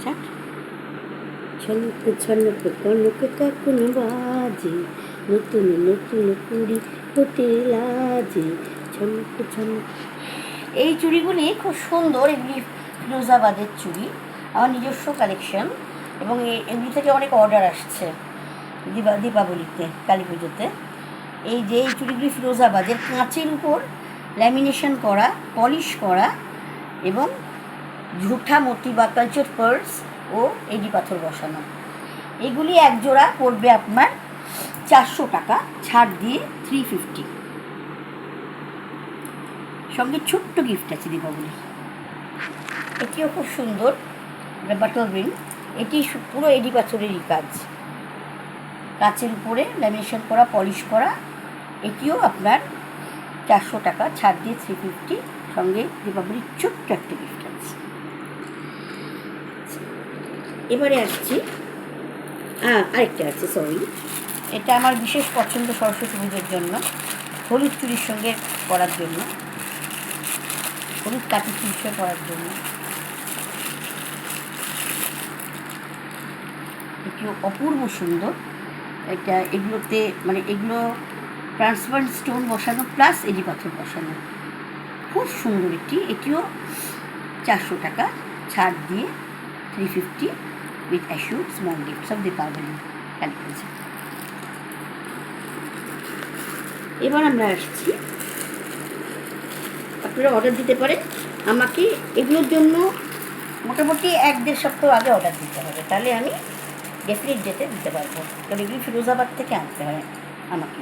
Start. ছলক ছলক Kanak কাকুন বাজে, নতুন নতুন কুড়ি হতে লাজে, ছলক ছলক। এই চুড়িগুলি খুব সুন্দর, এগুলি ফিরোজাবাদের চুড়ি, আমার নিজস্ব কালেকশন, এবং এগুলি থেকে অনেক অর্ডার আসছে দীপাবলিতে, কালী পুজোতে। এই যে এই চুড়িগুলি ফিরোজাবাদের, কাঁচের উপর ল্যামিনেশন করা, পলিশ করা, এবং ঝুঠা মতি বা কালচার পার্লস ও এডি পাথর বসানো। এগুলি এক জোড়া পড়বে আপনার 400 টাকা, ছাড় দিয়ে 350। সঙ্গে ছোট্ট গিফট আছে দীপাবলি। এটিও খুব সুন্দর, বাটল রিং। এটি পুরো এডি পাথরেরই কাজ, কাঁচের উপরে ল্যামিনেশন করা, পলিশ করা। এটিও আপনার 400 টাকা, ছাড় দিয়ে 350। সঙ্গে দীপাবলির ছোট্ট একটা গিফট আছে। এবারে আসছি, আরেকটা আছে, সরি। এটা আমার বিশেষ পছন্দ সরস্বতী পুজোর জন্য, হলুদ চুড়ির সঙ্গে পরার জন্য, হলুদ কাঠি চুড়ির সঙ্গে পরার জন্য। এটিও অপূর্ব সুন্দর। এটা এগুলোতে মানে এগুলো ট্রান্সপারেন্ট স্টোন বসানো প্লাস এডি পাথর বসানো, খুব সুন্দর এটি। এটিও 400 টাকা, ছাড় দিয়ে 350 উইথ অ্যাশু small gifts of Deepavali Kali Puja. এবার আমরা আসছি, আপনারা অর্ডার দিতে পারেন আমাকে। এগুলোর জন্য মোটামুটি 1-1.5 সপ্তাহ আগে অর্ডার দিতে হবে, তাহলে আমি ডেফিনেট ডেটে দিতে পারবো, কারণ এগুলি ফিরোজাবাদ থেকে আনতে হয় আমাকে।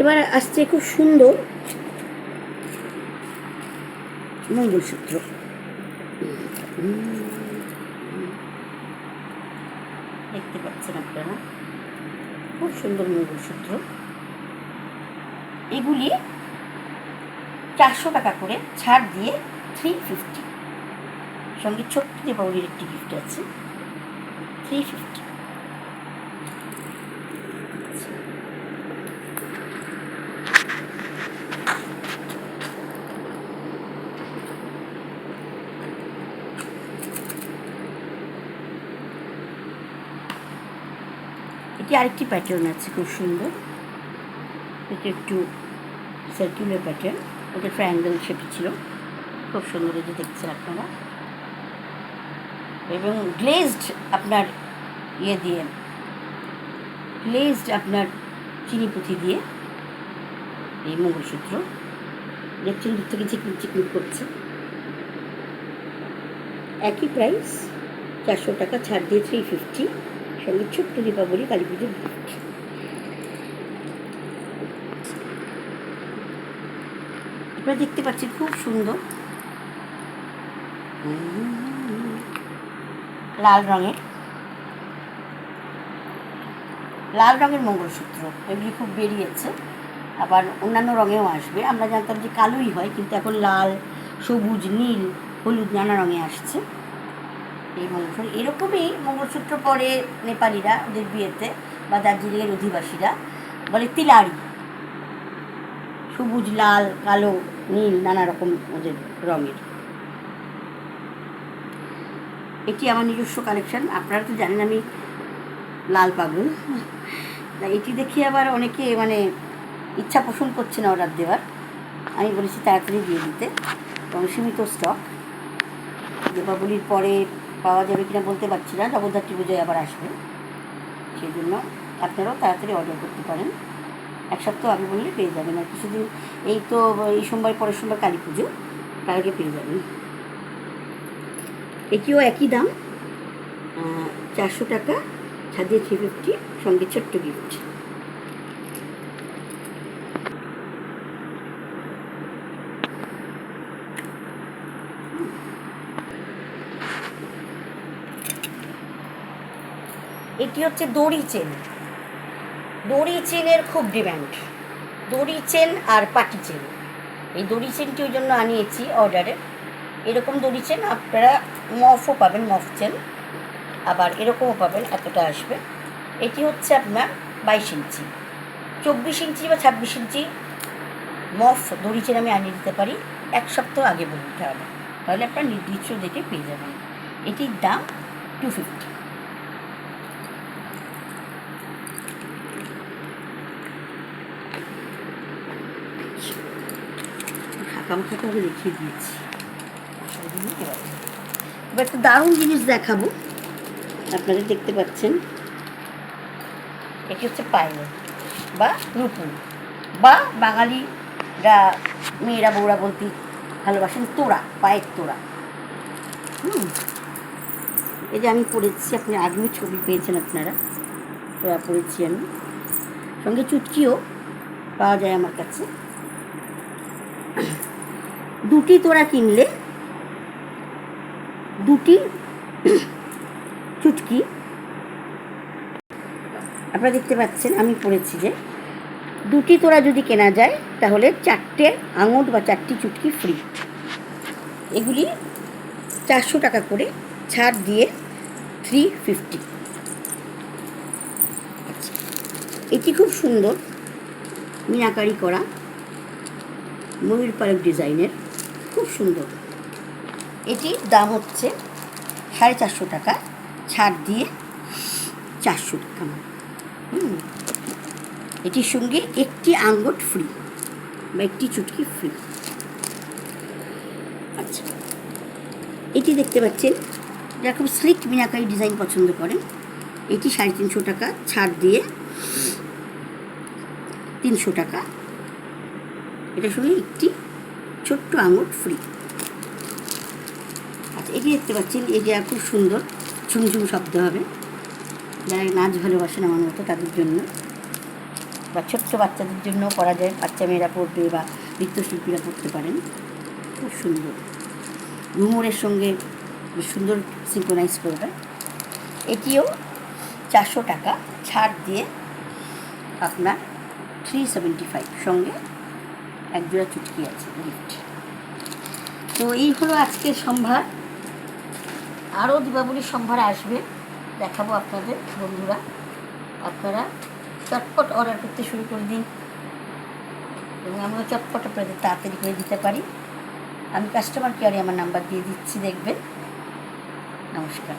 এবার আসছে খুব সুন্দর মঙ্গলসূত্র। দেখতে পাচ্ছেন আপনারা, খুব সুন্দর মঙ্গলসূত্র। এগুলি 400 টাকা করে, ছাড় দিয়ে 350। সঙ্গে ছোট্ট দীপাবলির একটি গিফট আছে, 350। এটি আরেকটি প্যাটার্ন আছে, খুব সুন্দর। এটা একটু সার্কুলার প্যাটার্ন, ওটা ট্রায়াঙ্গেল শেপ ছিল, খুব সুন্দর। এই যে দেখছেন আপনারা, এবং গ্লেজড আপনার ইয়ে দিয়ে, গ্লেজড আপনার চিনি পুঁথি দিয়ে এই মঙ্গলসূত্র। দেখছেন দূর থেকে চিকমিক চিকমিক করছে। একই প্রাইস, 400 টাকা, ছাড় দিয়ে 350। সঙ্গে ছোট্ট দীপাবলি কালী পুজোর গিফট। আপনারা দেখতে পাচ্ছেন খুব সুন্দর লাল রঙের মঙ্গলসূত্র। এগুলি খুব বেরিয়েছে, আবার অন্যান্য রঙেও আসবে। আমরা জানতাম যে কালোই হয়, কিন্তু এখন লাল, সবুজ, নীল, হলুদ নানা রঙে আসছে এই মঙ্গলসূত্র। এরকমই মঙ্গলসূত্র পরে নেপালিরা ওদের বিয়েতে, বা দার্জিলিংয়ের অধিবাসীরা বলে তিলারি, সবুজ, লাল, কালো, নীল, নানা রকম ওদের রঙের। এটি আমার নিজস্ব কালেকশন। আপনারা তো জানেন আমি লাল পাগল। এটি দেখি আবার অনেকে মানে ইচ্ছা পোষণ করছে না অর্ডার দেওয়ার। আমি বলেছি তাড়াতাড়ি দিয়ে দিতে, এবং সীমিত স্টক। দীপাবলির পরে পাওয়া যাবে কিনা বলতে পারছি না, জগদ্ধাত্রী পুজোয় আবার আসবে, সেই জন্য আপনারাও তাড়াতাড়ি অর্ডার করতে পারেন। 1 সপ্তাহ আগে বললে পেয়ে যাবেন, আর কিছুদিন, এই তো এই সোমবার পরের সোমবার কালী পুজো, তার আগে পেয়ে যাবেন। এটিও একই দাম, 400 টাকা, ছাড় দিয়ে 350। সঙ্গে ছোট্ট গিফট। এটি হচ্ছে দড়ি চেন। দড়ি চেনের খুব ডিমান্ড, দড়ি চেন আর পাটি চেন। এই দড়ি চেনটি ওই জন্য আনিয়েছি অর্ডারে। এরকম দড়ি চেন আপনারা মফও পাবেন, মফ চেন, আবার এরকমও পাবেন, এতটা আসবে। এটি হচ্ছে আপনার 22 ইঞ্চি, 24 ইঞ্চি বা 26 ইঞ্চি মফ দড়ি চেন আমি আনিয়ে দিতে পারি। 1 সপ্তাহ আগে বলতে হবে। তাহলে আপনারা নির্দিষ্ট দেখে পেয়ে যাবেন। এটির দাম 250। হাকামখাকাভাবে দেখিয়ে দিয়েছি। এবার একটা দারুণ জিনিস দেখাবো, আপনারা দেখতে পাচ্ছেন। এটি হচ্ছে পায়েল বা রূপুর, বা বাঙালিরা মেয়েরা বউরা বলতে ভালোবাসেন তোড়া, পায়ের তোড়া। এই যে আমি পরেছি, আপনি আগেও ছবি পেয়েছেন আপনারা, তোড়া পরেছি আমি, সঙ্গে চুটকিও পাওয়া যায় আমার কাছে। দুটি তোড়া কিনলে দুটি চুটকি, আপনারা দেখতে পাচ্ছেন আমি পড়েছি যে দুটি তোড়া যদি কেনা যায় তাহলে 4টে আঙুর বা 4টি চুটকি ফ্রি। এগুলি 400 টাকা করে ছাড় দিয়ে 350। আচ্ছা, এটি খুব সুন্দর মিনাকারি করা ময়ূর পালক ডিজাইনের, খুব সুন্দর। এটির দাম হচ্ছে 450 টাকা, ছাড় দিয়ে 400 টাকা। এটির সঙ্গে একটি আঙ্গুর ফ্রি বা একটি চুটকি ফ্রি। আচ্ছা, এটি দেখতে পাচ্ছেন, যেরকম স্লিক মিনাকারি ডিজাইন পছন্দ করেন, এটি 350 টাকা, ছাড় দিয়ে 300 টাকা। এটার সঙ্গে একটি ছোট্ট আঙুর ফ্রি। আচ্ছা, এটি দেখতে পাচ্ছেন, এটা খুব সুন্দর, ঝুমঝুম শব্দ হবে, যারা নাচ ভালোবাসেন আমার মতো তাদের জন্য, বা ছোট্ট বাচ্চাদের জন্য পরা যায়, বাচ্চা মেয়েরা পরবে বা নৃত্যশিল্পীরা পরতে পারেন। খুব সুন্দর, ঘুমরের সঙ্গে সুন্দর সিঙ্ক্রোনাইজ করবে। এটিও 400 টাকা, ছাড় দিয়ে আপনার 375, সঙ্গে একজোড়া চুটকি আছে গিফট। তো এই হলো আজকের সম্ভার। আরও দীপাবলির সম্ভার আসবে, দেখাবো আপনাদের বন্ধুরা। আপনারা চটপট অর্ডার করতে শুরু করে দিন, এবং আমিও চটপট আপনাদের তাড়াতাড়ি করে দিতে পারি। আমি কাস্টমার কেয়ারে আমার নাম্বার দিয়ে দিচ্ছি, দেখবেন। নমস্কার।